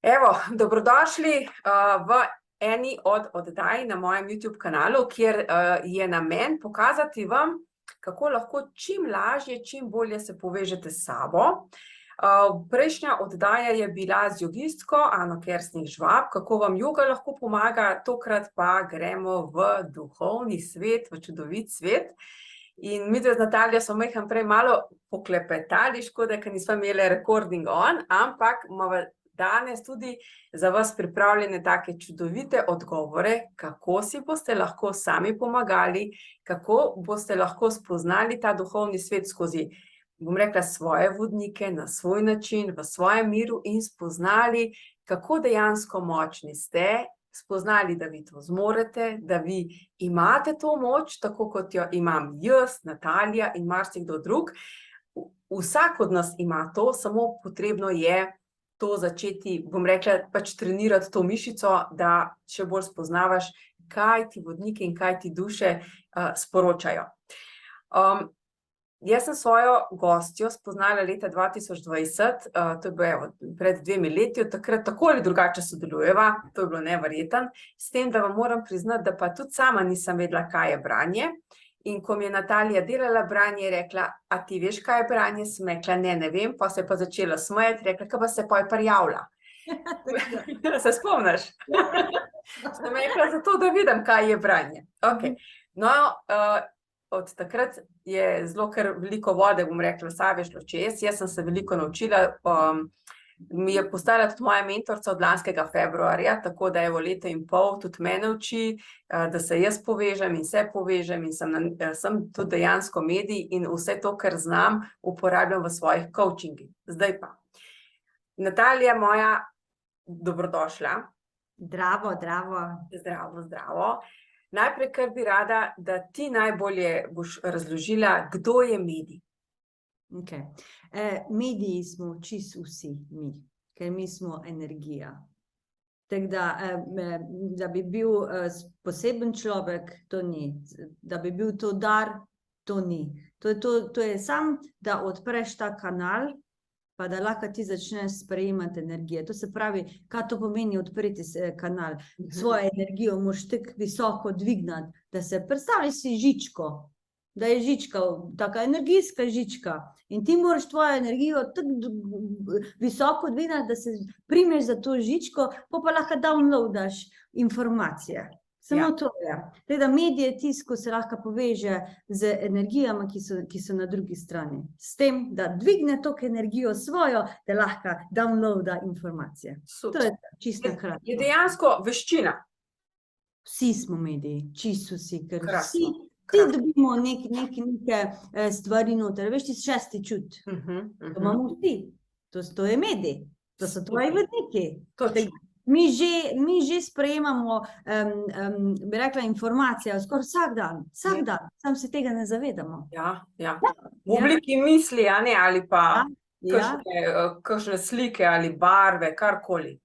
Evo, dobrodošli v eni od oddaj na mojem YouTube kanalu, kjer je namen pokazati vam, kako lahko čim lažje, čim bolje se povežete s sabo. Prejšnja oddaja je bila z jogistko Ano Kersnih-Žvab, kako vam joga lahko pomaga, tokrat pa gremo v duhovni svet, v čudovit svet. In midve z Nataljo smo prej malo poklepetali, škoda, ker nismo imeli recording on, ampak danes tudi za vas pripravljene take čudovite odgovore, kako si boste lahko sami pomagali, kako boste lahko spoznali ta duhovni svet skozi, bom rekla, svoje vodnike, na svoj način, v svojem miru in spoznali, kako dejansko močni ste, spoznali, da vi to zmorete, da vi imate to moč, tako kot jo imam jaz, Natalija in marsikdo drug. Vsak od nas ima to, samo potrebno je to začeti, bom rekla, pač trenirati to mišico, da še bolj spoznavaš, kaj ti vodniki in kaj ti duše sporočajo. Jaz sem svojo gostjo spoznala leta 2020, to je bilo pred 2 leti, takrat tako ali drugače sodelujeva, to je bilo neverjetno, s tem, da vam moram priznati, da pa tudi sama nisem vedela, kaj je branje. In ko mi je Natalija delala branje, je rekla, a ti veš, kaj je branje? Sem rekla, ne vem, pa se je pa začela smejati, rekla, kaj pa se pa je prijavila. Se spomniš? Sem rekla, zato da vidim, kaj je branje. Okay. No, od takrat je zelo kar veliko vode, bom rekla, Save šlo čez, jaz sem se veliko naučila, mi je postala tudi moja mentorica od lanskega februarja, tako da evo 1,5 leta tudi mene uči, da se jaz povežem in se povežem in sem tudi dejansko medij in vse to, kar znam, uporabljam v svojih coachingih. Zdaj pa, Natalija moja, dobrodošla. Zdravo, zdravo. Zdravo, zdravo. Najprej, kar bi rada, da ti najbolje boš razložila, kdo je medij. Okay. Mediji smo čisto vsi mi, ker mi smo energija. Tako da bi bil poseben človek, to ni. Da bi bil to dar, to ni. To je samo, da odpreš ta kanal, pa da lahko ti začneš sprejemati energije. To se pravi, kaj to pomeni odpreti kanal. Svojo energijo moraš tako visoko dvignati, da se predstavljaš si žičko. Da je žička, taka energijska žička. In ti moraš tvojo energijo tako visoko dvignati, da se primeš za to žičko, pa lahko downloadaš informacije. Samo to je. Teda medij je tisto, ko se lahko poveže z energijami, ki so na drugi strani. S tem, da dvigne toliko energijo svojo, da lahko downloada informacije. Super. To je čisto kratko. Je dejansko veščina. Vsi smo mediji, čisto vsi, ker Krasno. Vsi dobimo neke stvari noter. Veš, ti šesti čut. To imamo vsi. To je medij. To so tvoji vodniki. Mi že sprejemamo, bi rekla, informacije skoraj vsak dan. Vsak dan. Sam se tega ne zavedamo. Ja. V obliki misli, a ne, ali pa kakšne slike ali barve, karkoli.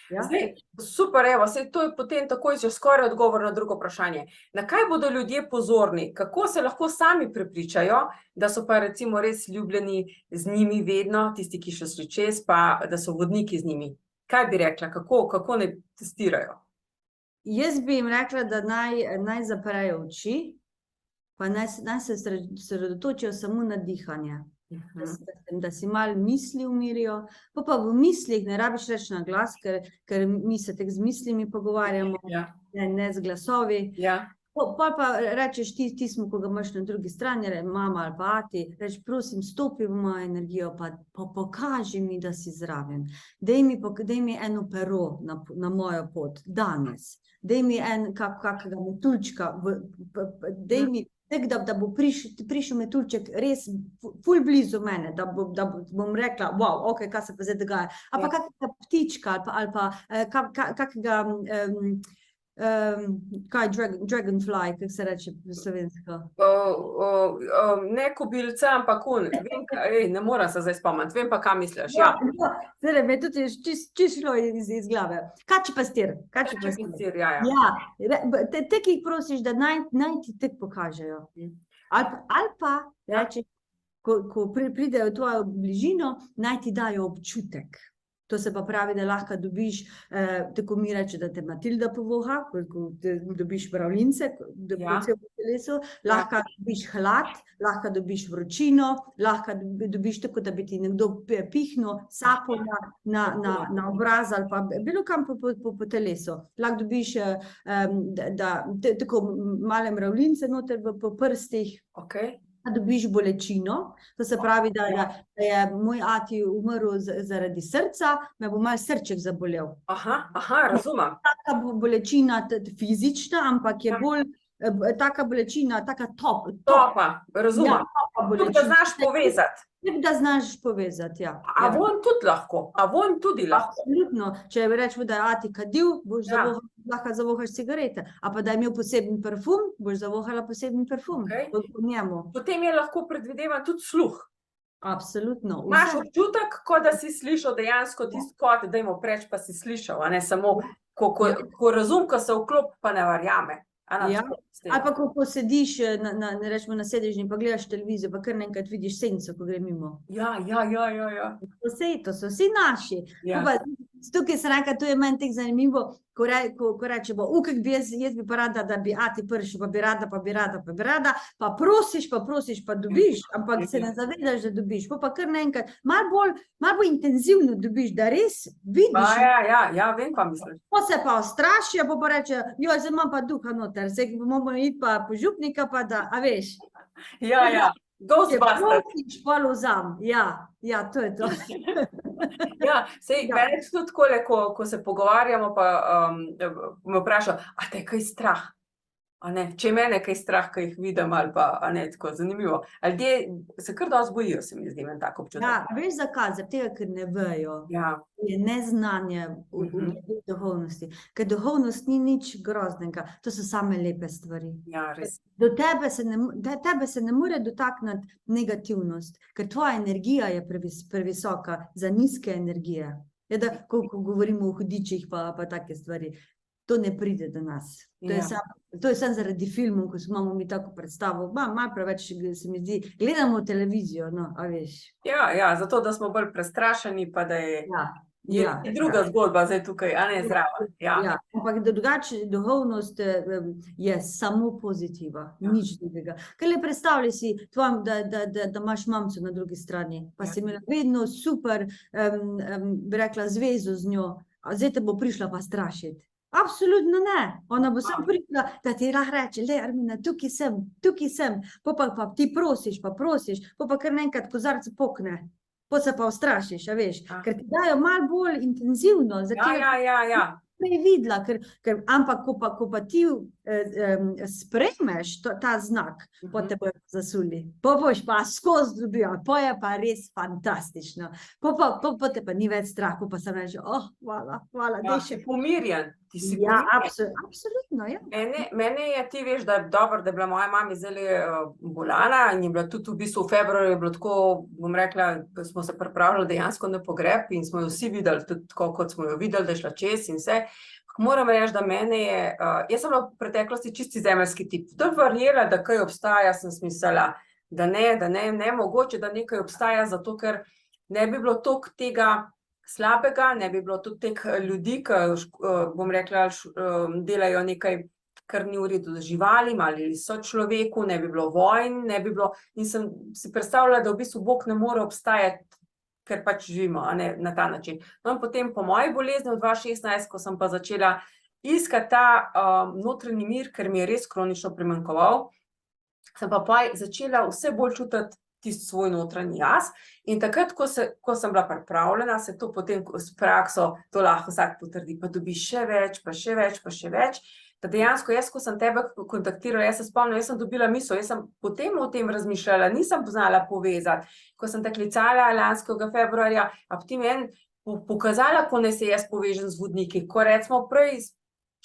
Zdaj, super, evo, to je potem takoj že skoraj odgovor na drugo vprašanje. Na kaj bodo ljudje pozorni? Kako se lahko sami prepričajo, da so pa recimo res ljubljeni z njimi vedno, tisti, ki še šli čez, pa da so vodniki z njimi? Kaj bi rekla, kako ne testirajo? Jaz bi jim rekla, da naj zaprejo oči, pa naj se sredotočijo samo na dihanje. Da si malo misli umirijo, pa v mislih ne rabiš reči na glas, ker mi se tek z mislimi pogovarjamo, ne z glasovi. Pa rečeš tismu, ko ga imaš na drugi strani, mama ali pa ati, reči, prosim, stopi v mojo energijo, pa pokaži mi, da si zraven. Daj mi eno pero na mojo pot, danes. Daj mi kakega metuljčka, daj mi tako, da bo prišel metuljček res ful blizu mene, da bom rekla, wow, ok, kaj se pa zdaj dogaja. Ali pa kakega ptička, ali pa kakega, kaj, dragonfly, kako se reče slovensko? Ne kobilca, ampak ne moram se zdaj spomniti, vem pa, kaj misliš. Zdaj, me tudi čisto šlo iz glave. Kači pastir. Tek jih prosiš, da naj ti tek pokažejo. Ali pa reči, ko pridejo v tvojo bližino, naj ti dajo občutek. To se pa pravi, da lahko dobiš, tako mi reče, da te Matilda povoha, ko dobiš mravljince po celem telesu, lahko dobiš hlad, lahko dobiš vročino, lahko dobiš tako, da bi ti nekdo pihnil sapo na obraz ali pa bilo kam po telesu. Lahko dobiš tako male mravljince noter po prstih. Dobiš bolečino, to se pravi, da je moj ati umrl zaradi srca, me bo malo srček zabolel. Razumem. Taka bolečina fizična, ampak je bolj taka bolečina, taka topa, razumem. Da znaš povezati. Da znaš povezati, ja. A von tudi lahko? A von tudi lahko? Absolutno. Če rečemo, da je ati kadil, boš lahko zavohaš cigarete. A pa da je imel poseben parfum, boš zavohala poseben parfum. Potem je lahko predvidevan tudi sluh. Absolutno. Imaš občutek, kot da si slišal dejansko tisto kot, dajmo preč, pa si slišal, a ne samo, ko razum, ko se vklop, pa ne verjame. Ali pa ko sediš na sedežni pa gledaš televizijo, pa kar nekaj vidiš senco, ko gre mimo. Ja. To so vsi naši. Tukaj se reka, to je meni tako zanimivo, ko rečemo, kak bi jaz bi pa rada, da bi ati prši, pa bi rada, pa prosiš, pa dobiš, ampak se ne zavedaš, da dobiš. Pa kar nekaj, malo bolj intenzivno dobiš, da res vidiš. Ja, vem, pa misliš. Pa se pa ostrašijo, pa reče, joj, zdaj imam pa duha noter, zdaj bomo iti pa po župnika, pa da, a veš. Ja. Ghostbusters. Ja, to je to. Sej, meni tudi takole, ko se pogovarjamo, pa me vprašajo, a te je kaj strah? Če mene kaj strah, kaj jih vidim, ali pa, tako zanimivo. Ljudje se kar dosti bojijo, se mi zdi, meni tako občutek. Ja, veš zakaj? Zaradi tega, ker ne vejo. Je neznanje v duhovnosti. Ker duhovnost ni nič groznega, to so same lepe stvari. Ja, res. Tebe se ne more dotakniti negativnost, ker tvoja energija je previsoka za nizke energije. Ko govorimo o hudičih pa take stvari, to ne pride do nas. To je samo zaradi filmov, ko imamo mi tako predstavo. Malo preveč se mi zdi, gledamo televizijo, a veš. Ja, zato da smo bolj prestrašeni, pa da je druga zgodba zdaj tukaj, a ne zraven. Ja, ampak drugače duhovnost je samo pozitiva, nič drugega. Ker le predstavljaj si, da imaš mamico na drugi strani, pa si imela vedno super, bi rekla, zvezo z njo, a zdaj te bo prišla pa strašiti. Absolutno ne. Ona bo samo prišla, da ti lahko reče, le Armina, tukaj sem, pa ti prosiš, pa kar nekaj kozarca pokne. Pa se pa ustrašiš, a veš, ker ti dajo malo bolj intenzivno. Ja. Prej videla, ampak ko pa ti sprejmeš ta znak, pa te bojo zasuli. Pa boš pa skozi dobil, pa je pa res fantastično. Pa te pa ni več strah, pa sem reče, hvala. Ja, si pomirjen. Ja, absolutno, ja. Mene je, ti veš, da je dobro, da je bila moja mama zdaj bolana in je bila tudi v bistvu v februarju, je bilo tako, bom rekla, smo se pripravljali dejansko na pogreb in smo jo vsi videli, tudi tako, kot smo jo videli, da je šla čez in vse. Moram reči, da mene je, jaz sem bila v preteklosti čisti zemeljski tip. Da verjela, da kaj obstaja, sem smislila, da ne mogoče, da nekaj obstaja, zato ker ne bi bilo toliko tega slabega, ne bi bilo tudi teh ljudi, ki, bom rekla, delajo nekaj, kar ni v redu z živalim ali so človeku, ne bi bilo vojn, ne bi bilo, in sem si predstavljala, da v bistvu Bog ne more obstajati, ker pač živimo, na ta način. No in potem po moji bolezni v 2016, ko sem pa začela iskati ta notranji mir, ker mi je res kronično primanjkoval, sem pa začela vse bolj čutiti tisti svoj notranji jaz in takrat, ko sem bila pripravljena, se to potem s prakso, to lahko vsak potrdi, pa dobiš še več, pa še več, da dejansko jaz, ko sem tebe kontaktirala, jaz se spomnim, jaz sem dobila misel, jaz sem potem o tem razmišljala, nisem poznala povezati, ko sem te klicala lanskega februarja, a potem meni pokazala, ko naj se jaz povežem z vodniki, ko recimo prej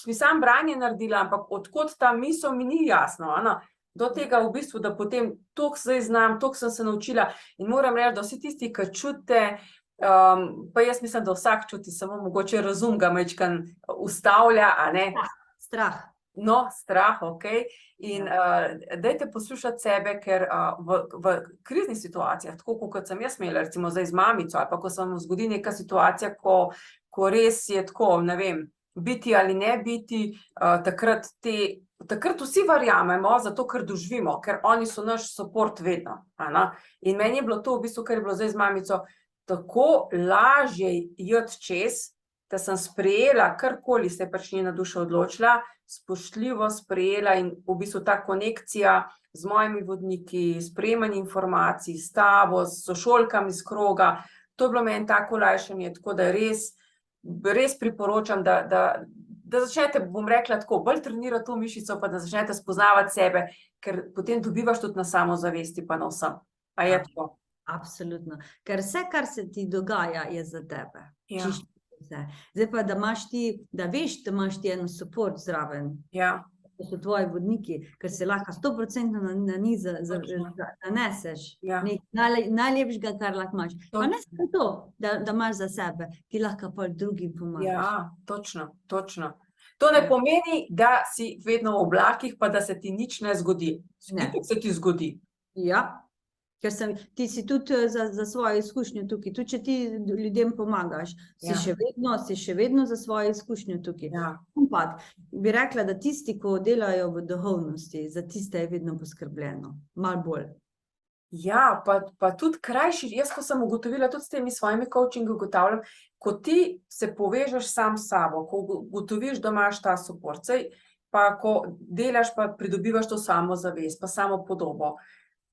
mi sam branje naredila, ampak odkot ta misel mi ni jasno, do tega v bistvu, da potem toliko zdaj znam, toliko sem se naučila in moram reči, da vsi tisti, ki čutite, pa jaz mislim, da vsak čuti, samo mogoče razum ga majčkeno ustavlja, a ne? Strah. No, strah, ok. In dajte poslušati sebe, ker v kriznih situacijah, tako kot sem jaz imela, recimo zdaj z mamico, ali pa ko se vam zgodi neka situacija, ko res je tako, ne vem, biti ali ne biti, takrat vsi verjamemo, zato ker doživimo, ker oni so naš support vedno. In meni je bilo to v bistvu, kar je bilo zdaj z mamico, tako lažje iti čez, da sem sprejela, karkoli se je pač njena duša odločila, spoštljivo sprejela in v bistvu ta konekcija z mojimi vodniki, sprejemanje informacij, s tabo, s sošolkami iz kroga, to je bilo meni tako olajšanje, tako da res priporočam, da začnete, bom rekla tako, bolj trenirati to mišico, pa da začnete spoznavati sebe, ker potem dobivaš tudi na samozavesti pa na vsem. A je tako? Absolutno. Ker vse, kar se ti dogaja, je za tebe. Ja. Čisto vse. Zdaj pa, da veš, da imaš ti en support zraven. Ja. To so tvoji vodniki, ker se lahko 100% na njih zaneseš. Ja. Najlepšega, kar lahko imaš. Pa ne samo to, da imaš za sebe, ti lahko pol drugim pomagaš. Ja, točno. To ne pomeni, da si vedno v oblakih, pa da se ti nič ne zgodi. Itak se ti zgodi. Ja, ker ti si tudi za svojo izkušnjo tukaj. Tudi če ti ljudem pomagaš, si še vedno za svojo izkušnjo tukaj. Ja. Ampak bi rekla, da tisti, ko delajo v duhovnosti, za tiste je vedno poskrbljeno. Malo bolj. Ja, pa tudi krajši, jaz ko sem ugotovila tudi s temi svojimi coachingi, ugotavljam, ko ti se povežeš sam s sabo, ko ugotoviš, da imaš ta support, pa ko delaš, pa pridobivaš to samozavest, pa samopodobo,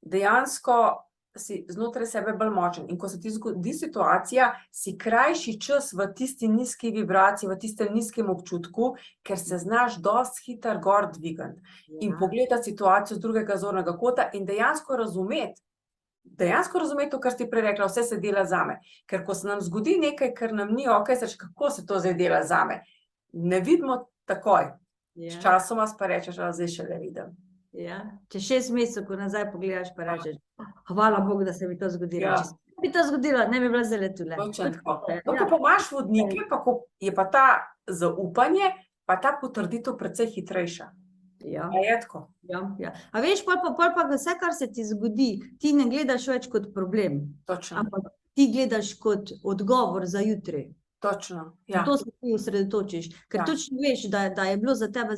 dejansko si znotraj sebe bolj močen. In ko se ti zgodi situacija, si krajši čas v tisti nizki vibraciji, v tistem nizkem občutku, ker se znaš dosti hitro gor dvigati. In pogledati situacijo z drugega zornega kota in dejansko razumeti to, kar si prej rekla, vse se dela zame. Ker ko se nam zgodi nekaj, kar nam ni okej, kako se to zdaj dela zame, ne vidimo takoj. Sčasoma pa rečeš, zdaj šele vidim. Ja. Če 6 mesecev, ko nazaj pogledaš, pa rečeš, hvala Bogu, da se mi to zgodilo. Ja. Če se mi to zgodilo, ne bi bila zdaj tule. Točno tako. Ko pa imaš vodnike, pa ko je pa ta zaupanje, pa ta potrditev precej hitrejša. Ja. A je tako? Ja. A veš, pol pa vse, kar se ti zgodi, ti ne gledaš več kot problem. Točno. Ampak ti gledaš kot odgovor za jutri. Točno, ja. To se ti osredotočiš, ker točno veš, da je bilo za tebe,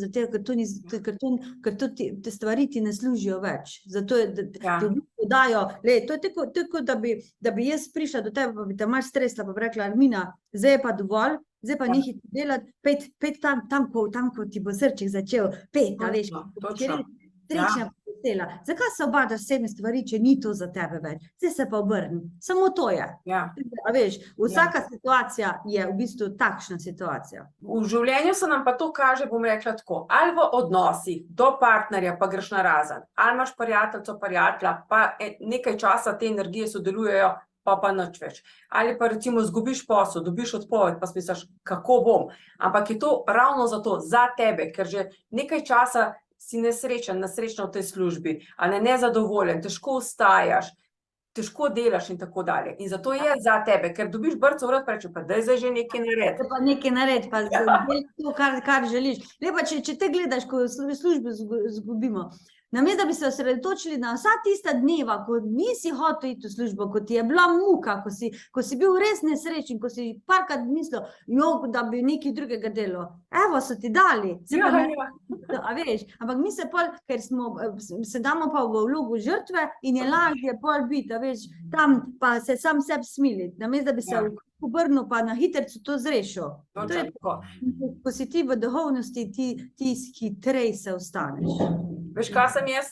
ker te stvari ti ne služijo več. Zato je, da ti v bistvu dajo, to je tako, da bi jaz prišla do tebe, pa bi te malo stresla, pa bi rekla, Armina, zdaj je pa dovolj, zdaj pa nehaj delati, pet tam, ko ti bo srček začel, a veš, srečna vesela. Zakaj se obadaš vsemi stvari, če ni to za tebe več? Zdaj se pa obrni. Samo to je. Ja. A veš, vsaka situacija je v bistvu takšna situacija. V življenju se nam pa to kaže, bom rekla tako, ali v odnosih do partnerja pa greš narazen, ali imaš prijatelja, pa nekaj časa te energije sodelujejo, pa nič več. Ali pa recimo zgubiš posel, dobiš odpoved, pa smisliš, kako bom. Ampak je to ravno zato, za tebe, ker že nekaj časa si nesrečna v tej službi, ali nezadovoljen, težko vstajaš, težko delaš in tako dalje. In zato je za tebe, ker dobiš brco v rad, pa reče, pa daj zdaj že nekaj naredi. Pa nekaj naredi, pa zdaj to, kar želiš. Lepa, če te gledaš, ko v službi zgubimo, namesto da bi se osredotočili na vsa tista dneva, ko nisi hotel iti v službo, ko ti je bila muka, ko si bil res nesrečen, ko si parkrat mislil, da bi nekaj drugega delal. Evo, so ti dali. A veš, ampak mi se pol, ker se damo pa v vlogu žrtve in je lažje pol biti, a veš, tam pa se sam sebi smiliti, namesto da bi se obrnil pa na hitrico to zrešil. Ko si ti v duhovnosti, ti hitrej se ostaneš. Veš, kaj sem jaz,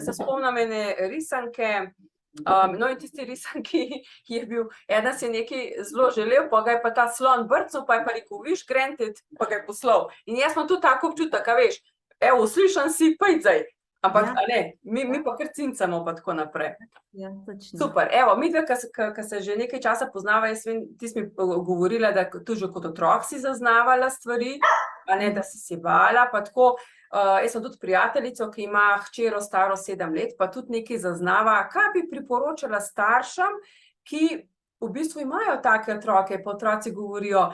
se spomnim ene risanke, no in tisti risanki je bil, eden si je nekaj zelo želel, pa ga je pa ta slon brcnil, pa je pa rekel, viš, granted, pa ga je poslal. In jaz imam tudi tako občutek, a veš, evo, slišan si, pojď zdaj. Ampak mi pa kar cincamo pa tako naprej. Ja, točno. Super, evo, midve, ko se že nekaj časa poznava, jaz vem, ti si mi govorila, da tu že kot otrok si zaznavala stvari, a ne, da si se bala, pa tako. Jaz sem tudi prijateljico, ki ima hčero staro 7 let, pa tudi nekaj zaznava. Kaj bi priporočala staršem, ki v bistvu imajo take otroke, pa otroci govorijo,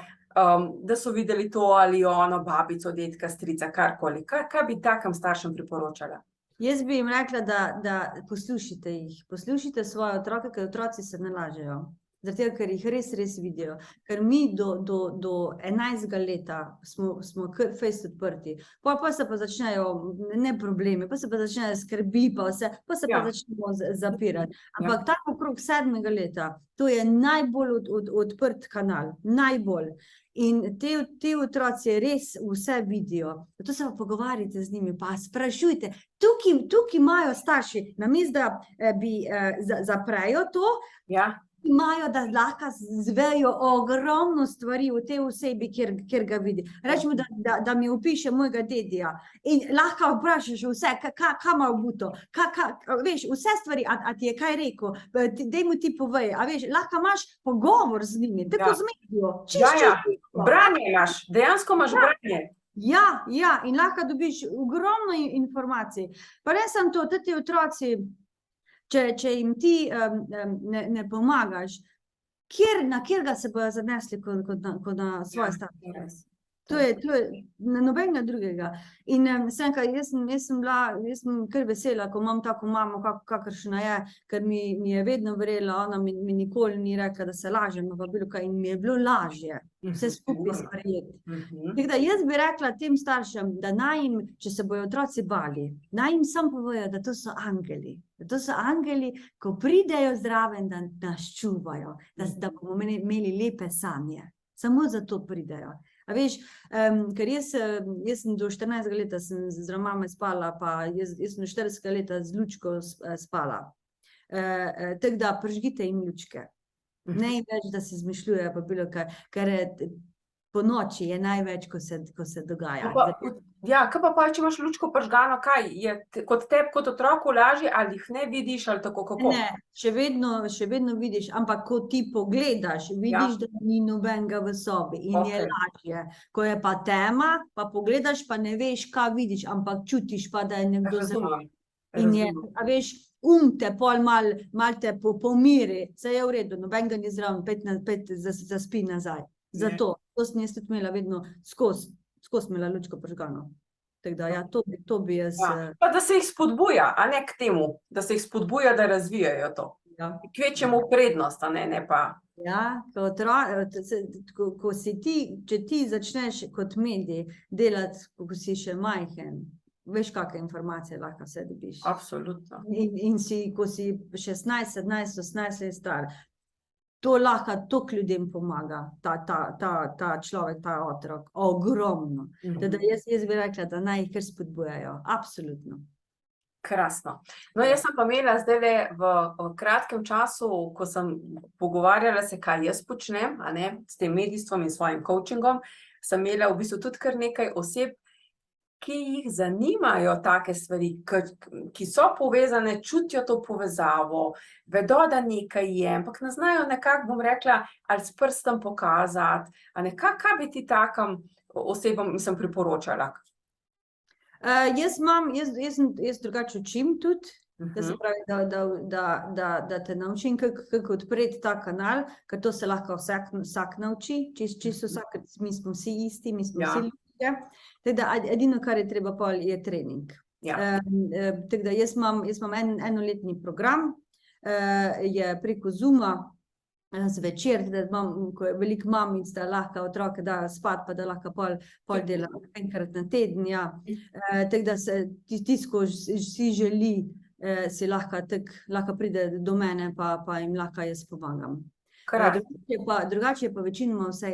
da so videli to ali ono, babico, dedka, strica, karkoli. Kaj bi takem staršem priporočala? Jaz bi jim rekla, da poslušajte jih, poslušajte svoje otroke, ker otroci se ne lažejo. Zaradi tega, ker jih res vidijo. Ker mi do 11. leta smo kar fejst odprti. Pa se pa začnejo ne problemi, pa se pa začnejo skrbi, pa se pa začnemo zapirati. Ampak tako okrog 7. leta, to je najbolj odprt kanal, najbolj. In te otroci res vse vidijo. Zato se pa pogovarjate z njimi, pa sprašujte. Tukaj imajo starši, namesto da bi zaprejo to, imajo, da lahko zvejo ogromno stvari v tej osebi, kjer ga vidi. Rečemo, da mi opiše mojega dedija in lahko vprašaš vse, kaj ima obuto, veš, vse stvari, a ti je kaj rekel, daj mu ti povej, a veš, lahko imaš pogovor z njimi, tako z medijo. Branje imaš, dejansko imaš branje. Ja, in lahko dobiš ogromno informacij. Pa ne samo to, ti otroci, če jim ti ne pomagaš, na kjerga se bojo zanesli kot na svoje starše. To je na nobenega drugega. In jaz sem kar vesela, ko imam tako mamo, kakršna je, ker mi je vedno verjela, ona mi nikoli ni rekla, da se lažem, in mi je bilo lažje vse skupaj sprejeti. Tako da jaz bi rekla tem staršem, da naj jim, če se bojo otroci bali, naj jim sam povejo, da to so angeli. Da to so angeli, ko pridejo zraven, da nas čuvajo, da bomo imeli lepe sanje. Samo zato pridejo. A veš, ker jaz sem do 14. leta sem z mamo spala, pa jaz sem do 40. leta z lučko spala. Tako da prižgite jim lučke. Ne več, da se izmišljujejo, pa bilo kaj, ker po noči je največ, ko se dogaja. Kaj pa če imaš lučko prižgano, kaj je kot tebi, kot otroku lažje, ali jih ne vidiš, ali tako kako? Ne, še vedno vidiš, ampak ko ti pogledaš, vidiš, da ni nobenega v sobi in je lažje. Ko je pa tema, pa pogledaš, pa ne veš, kaj vidiš, ampak čutiš pa, da je nekdo zraven. In je, a veš, te pol mal te pomiri, se je v redu, nobenega ni zraven, pet zaspi nazaj. Zato, to sem jaz tudi imela vedno skozi imela lučko prižgano. Tako da, ja, to bi jaz... Pa da se jih spodbuja, a ne k temu, da se jih spodbuja, da razvijajo to. Kvečemo prednost, a ne pa... Ja, ko si ti, če ti začneš kot medij delati, ko si še majhen, veš, kakšne informacije lahko vse dobiš. Absolutno. In ko si 16, 17, 18 let star, to lahko toliko ljudem pomaga, ta človek, ta otrok, ogromno. Teda jaz bi rekla, da naj jih kar spodbujajo, absolutno. Krasno. No, jaz sem pa imela zdajle v kratkem času, ko sem pogovarjala se, kaj jaz počnem, a ne, s tem medijstvom in svojim coachingom, sem imela v bistvu tudi kar nekaj oseb, ki jih zanimajo take stvari, ki so povezane, čutijo to povezavo, vedo, da nekaj je, ampak ne znajo nekako, bom rekla, ali s prstom pokazati, a ne, kaj bi ti takim osebam priporočala? Jaz drugače učim tudi, da se pravi, da te naučim, kako odpreti ta kanal, ker to se lahko vsak nauči, čisto vsak, mi smo vsi isti, mi smo vsi ljudje. Teda edino, kar je treba pol, je trening. Tako da jaz imam enoletni program, je preko Zooma zvečer, da imam, ko je veliko mamic, da lahko otroke dajo spat, pa da lahko pol dela enkrat na teden, ja. Tako da se tisto, si želi, si lahko pride do mene, pa jim lahko jaz pomagam. Drugače je pa večinoma vse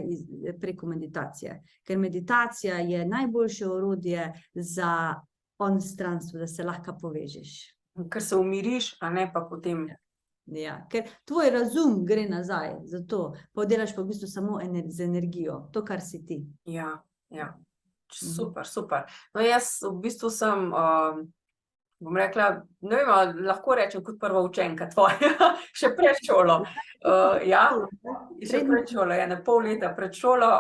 preko meditacije, ker meditacija je najboljše orodje za onstranstvo, da se lahko povežeš. Ker se umiriš, a ne pa potem... Ja, ker tvoj razum gre nazaj, zato pa delaš pa v bistvu samo z energijo, to, kar si ti. Ja. Super. No, jaz v bistvu sem... bom rekla, ne vem, lahko rečem kot prva učenka tvoja, še pred šolo. Še pred šolo, na pol leta pred šolo,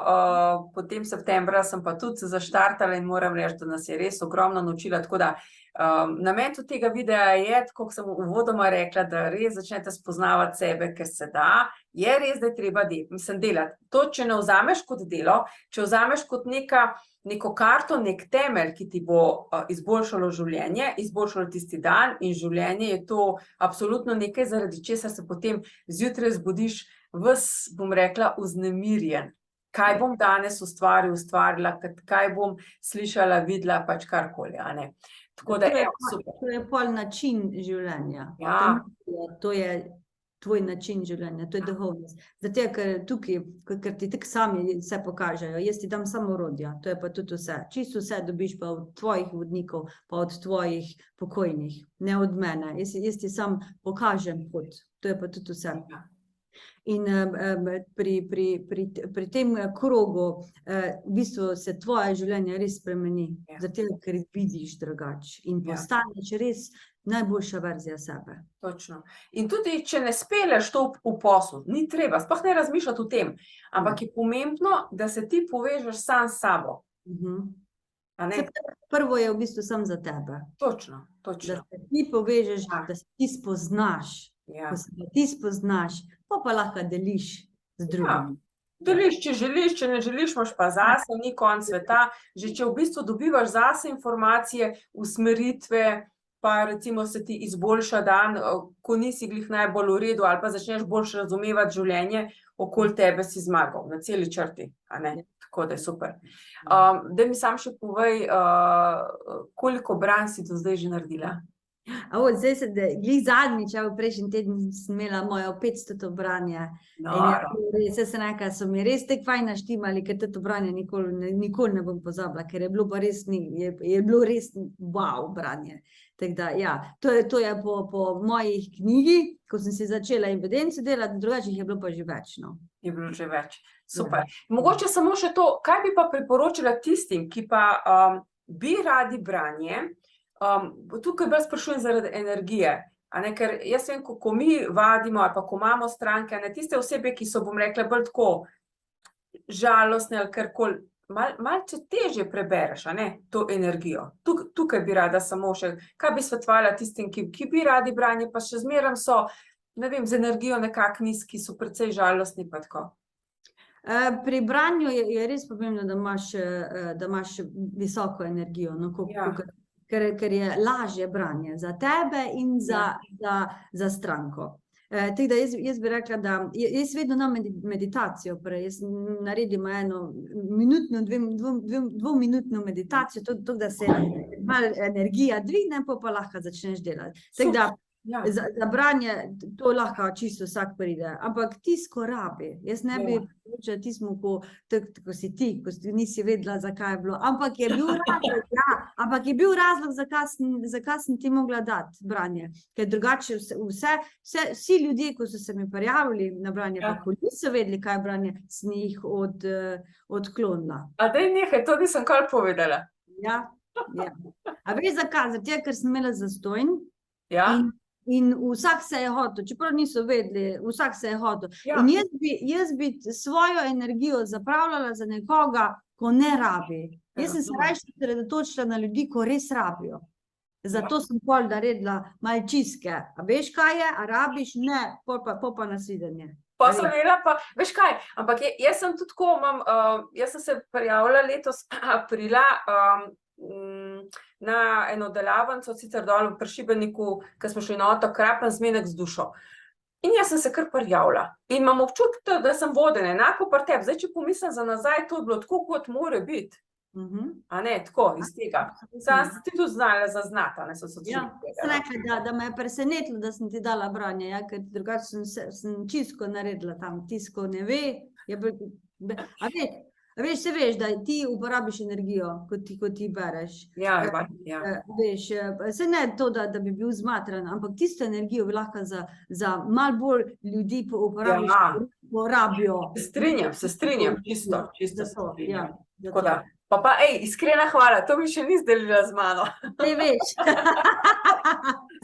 potem septembra sem pa tudi zaštartala in moram reči, da nas je res ogromno naučila, tako da Namen tudi tega videa je, tako kot sem uvodoma rekla, da res začnete spoznavati sebe, ker se da, je res, da je treba delati. To, če ne vzameš kot delo, če vzameš kot neko karto, nek temelj, ki ti bo izboljšalo življenje, izboljšalo tisti dan in življenje je to absolutno nekaj, zaradi česar se potem zjutraj zbudiš ves, bom rekla, vznemirjen. Kaj bom danes ustvarila, kaj bom slišala, videla, pač karkoli, a ne. Tako da, super. To je pol način življenja. Ja. To je tvoj način življenja, to je duhovnost. Zato, ker tukaj, ker ti tako sami vse pokažejo, jaz ti dam samo orodja, to je pa tudi vse. Čisto vse dobiš pa od tvojih vodnikov, pa od tvojih pokojnih, ne od mene. Jaz ti sam pokažem pot, to je pa tudi vse. In pri tem krogu v bistvu se tvoje življenje res spremeni, zato ker vidiš drugače in postaneš res najboljša verzija sebe. Točno. In tudi, če ne spelješ to v posel, ni treba, sploh ne razmišljati o tem, ampak je pomembno, da se ti povežeš sam s sabo. A ne? Prvo je v bistvu sam za tebe. Točno. Da se ti povežeš, da se ti spoznaš. Ko se ti spoznaš, pa lahko deliš z drugimi. Deliš, če želiš, če ne želiš, imaš pa zase, ni konec sveta. Že če v bistvu dobivaš zase informacije, usmeritve, pa recimo se ti izboljša dan, ko nisi glih najbolj v redu, ali pa začneš boljš razumevati življenje, okoli tebe si zmagal, na celi črti, a ne? Tako da je super. Daj mi sam še povej, koliko branj si do zdaj že naredila? Zdaj se, glih zadnjič, v prejšnji teden sem imela moje 500 branje. Jaz sem rekla, so mi res tako fajn naštimali, ker to branje nikoli ne bom pozabila, ker je bilo pa res, je bilo res wow branje. Tako da, ja, to je po mojih knjigi, ko sem si začela evidenco delati, drugače jih je bilo pa že več, no. Je bilo že več, super. Mogoče samo še to, kaj bi pa priporočila tistim, ki pa bi radi branje, tukaj bolj sprašujem zaradi energije, a ne, ker jaz vem, ko mi vadimo ali pa ko imamo stranke, a ne, tiste osebe, ki so, bom rekla, bolj tako žalostne ali karkoli, malce težje prebereš, a ne, to energijo. Tukaj bi rada samo še, kaj bi svetovala tistim, ki bi radi branje, pa še zmeraj so, ne vem, z energijo nekako nizki, so precej žalostni pa tako. Pri branju je res pomembno, da imaš visoko energijo, no, ker je lažje branje za tebe in za stranko. Tako da jaz bi rekla, da jaz vedno na meditacijo, jaz naredim eno minutno, dvominutno meditacijo, tako da se malo energija dvigne, pa lahko začneš delati. Tako da za branje to lahko čisto vsak pride, ampak tisto rabi. Jaz ne bi priporočila tistemu, ko si ti, ko nisi vedela, zakaj je bilo, ampak je bil razlog, zakaj sem ti mogla dati branje. Ker drugače vsi ljudje, ko so se mi prijavili na branje, pa ko niso vedeli, kaj je branje, sem jih odklonila. A daj nekaj, to nisem kar povedala. Ja. A veš zakaj? Zato, ker sem imela zastojn. Ja. In vsak se je hotel, čeprav niso vedeli, vsak se je hotel. In jaz bi svojo energijo zapravljala za nekoga, ko ne rabi. Jaz sem se raje osredotočila na ljudi, ko res rabijo. Zato sem pol naredila malo čistke. A veš kaj je? A rabiš? Ne, pol pa nasvidenje. Pa sem imela pa, veš kaj, ampak jaz sem tudi tako, jaz sem se prijavila letos aprila, na eno delavnico, sicer dol pri Šibeniku, ko smo šli na otok Krapen, zmenek z dušo. In jaz sem se kar prijavila. In imam občutek, da sem vodena, enako pri tebi. Zdaj, če pomislim za nazaj, to je bilo tako, kot mora biti. A ne, tako, iz tega. Sam si ti tudi znala zaznati, a ne, so se sem rekla, da me je presenetilo, da sem ti dala branje, ker drugače sem čisto naredila tam, tisko ne ve, a veš, da ti uporabiš energijo, ko ti bereš. Ja. Veš, se ne to, da bi bil zmatran, ampak tisto energijo bi lahko za malo bolj ljudi uporabiš uporabijo. Se strinjam, čisto se Zato, strinjam. ja, Tako zato. da, pa ej, iskrena hvala, to mi še nisi delila z mano. Saj veš.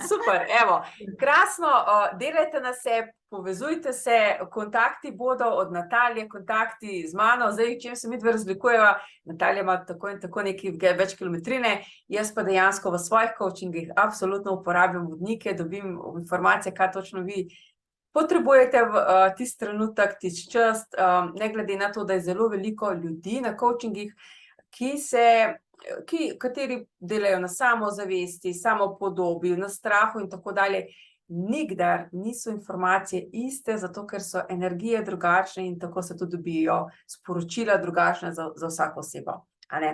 Super, evo, krasno, delajte na sebi, povezujte se, kontakti bodo od Natalije, kontakti z mano, zdaj, čem se midve razlikujeva, Natalija ima tako in tako nekaj več kilometrine, jaz pa dejansko v svojih coachingih absolutno uporabljam vodnike, dobim informacije, kaj točno vi potrebujete v tisti trenutek, tisti čas, ne glede na to, da je zelo veliko ljudi na coachingih, kateri delajo na samozavesti, samopodobi, na strahu in tako dalje, nikdar niso informacije iste, zato ker so energije drugačne in tako se tudi dobijo sporočila drugačna za vsako osebo, a ne?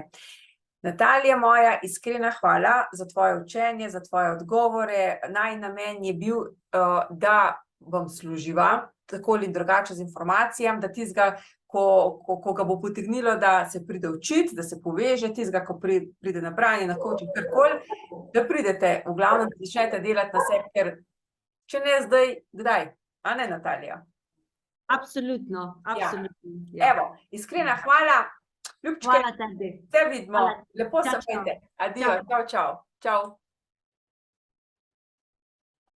Natalija moja, iskrena hvala za tvoje učenje, za tvoje odgovore, najin namen je bil, da vam služiva, tako ali drugače z informacijami, da tistega, ko ga bo potegnilo, da se pride učiti, da se poveže, tistega, ko pride na branje, na coaching, karkoli, da pridete, v glavnem, da začnete delati na sebi, ker če ne zdaj, kdaj? A ne, Natalija? Absolutno, Ja. absolutno. Ja. Evo, iskrena hvala, ljubčke, Hvala tebi. se vidimo, Hvala. lepo se Čau, čau. imejte, adijo, čau, čau, čau.